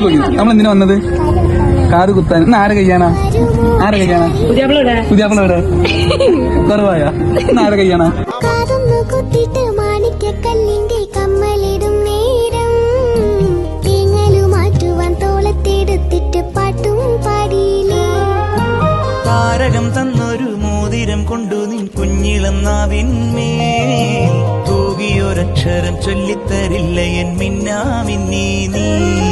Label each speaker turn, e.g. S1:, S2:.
S1: അടിപൊളി. നമ്മളെന്തിനാ വന്നത്? കാത് കുത്താൻ. ഇന്ന് ആരെ കയ്യാണാ? പുതിയാപ്പിള എവിടെ? കുറവായ. ഇന്ന് ആരെ കയ്യാണാ?
S2: മാണിക്കല്ലിന്റെ കമ്മലിടും നേരം തേങ്ങലു മാറ്റുവാൻ തോളത്തെടുത്തിട്ട് പാട്ടും പാടിയില്ലേ.
S3: താരകം തന്നൊരു മോതിരം കൊണ്ടു നിൻ കുഞ്ഞിളം നാവിന്മേൽ തൂകിയൊരക്ഷരം ചൊല്ലിത്തരില്ല എൻ മിന്നാമിന്നീ നീ.